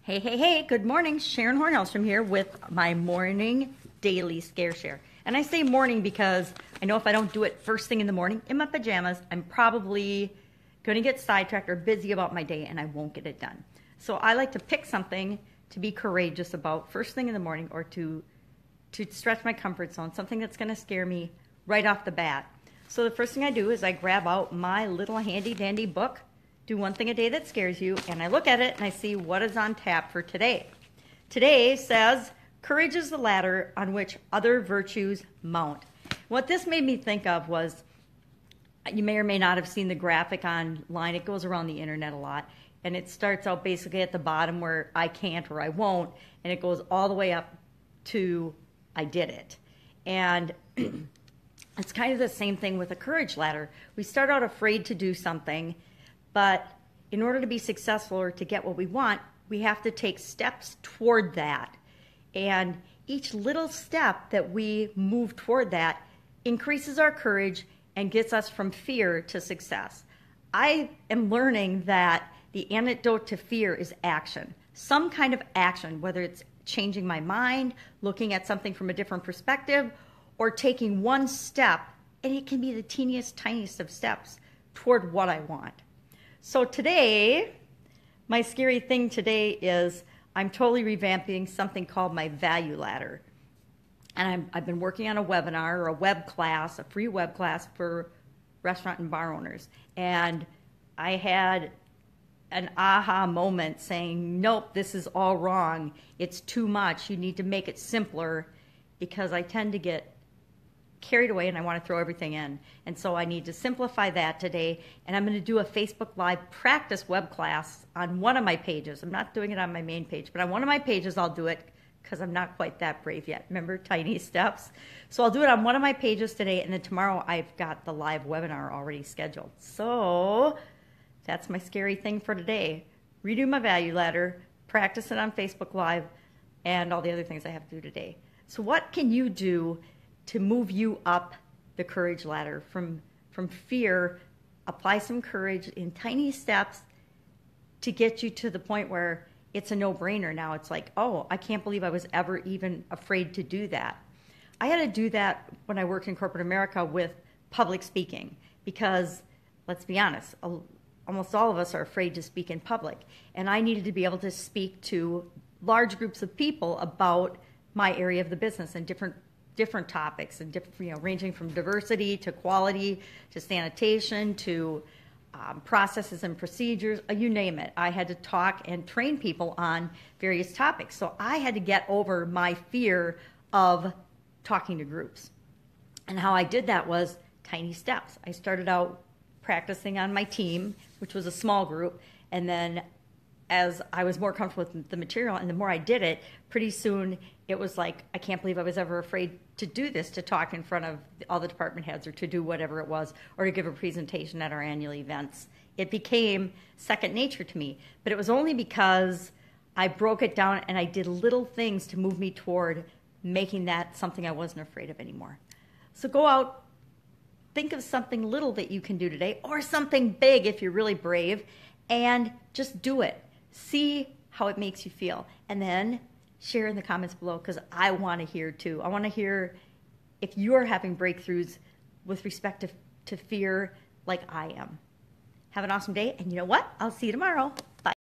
Hey, hey, hey, good morning. Sharon Horne-Ellstrom here with my morning daily scare share. And I say morning because I know if I don't do it first thing in the morning in my pajamas, I'm probably going to get sidetracked or busy about my day and I won't get it done. So I like to pick something to be courageous about first thing in the morning or to stretch my comfort zone, something that's going to scare me right off the bat. So the first thing I do is I grab out my little handy dandy book, Do One Thing a Day That Scares You, and I look at it and I see what is on tap for today. Today says, courage is the ladder on which other virtues mount. What this made me think of was, you may or may not have seen the graphic online. It goes around the internet a lot. And it starts out basically at the bottom where I can't or I won't, and it goes all the way up to I did it. And it's kind of the same thing with a courage ladder. We start out afraid to do something, but in order to be successful or to get what we want, we have to take steps toward that. And each little step that we move toward that increases our courage and gets us from fear to success. I am learning that the antidote to fear is action. Some kind of action, whether it's changing my mind, looking at something from a different perspective, or taking one step, and it can be the teeniest, tiniest of steps toward what I want. So today, my scary thing today is I'm totally revamping something called my value ladder. And I've been working on a webinar or a web class, a free web class for restaurant and bar owners. And I had an aha moment saying, nope, this is all wrong. It's too much. You need to make it simpler, because I tend to get carried away and I want to throw everything in. And so I need to simplify that today. And I'm going to do a Facebook Live practice web class on one of my pages. I'm not doing it on my main page, but on one of my pages I'll do it, because I'm not quite that brave yet. Remember, tiny steps? So I'll do it on one of my pages today, and then tomorrow I've got the live webinar already scheduled. So that's my scary thing for today. Redo my value ladder, practice it on Facebook Live, and all the other things I have to do today. So what can you do to move you up the courage ladder from fear? Apply some courage in tiny steps to get you to the point where it's a no-brainer now. It's like, oh, I can't believe I was ever even afraid to do that. I had to do that when I worked in corporate America with public speaking, because let's be honest, almost all of us are afraid to speak in public. And I needed to be able to speak to large groups of people about my area of the business and different topics, and ranging from diversity to quality to sanitation to processes and procedures, you name it. I had to talk and train people on various topics. So I had to get over my fear of talking to groups. And how I did that was tiny steps. I started out practicing on my team, which was a small group, and then as I was more comfortable with the material and the more I did it, pretty soon it was like, I can't believe I was ever afraid to do this, to talk in front of all the department heads or to do whatever it was, or to give a presentation at our annual events. It became second nature to me, but it was only because I broke it down and I did little things to move me toward making that something I wasn't afraid of anymore. So go out, think of something little that you can do today, or something big if you're really brave, and just do it. See how it makes you feel, and then share in the comments below, because I want to hear too. I want to hear if you're having breakthroughs with respect to fear like I am. Have an awesome day, and you know what? I'll see you tomorrow.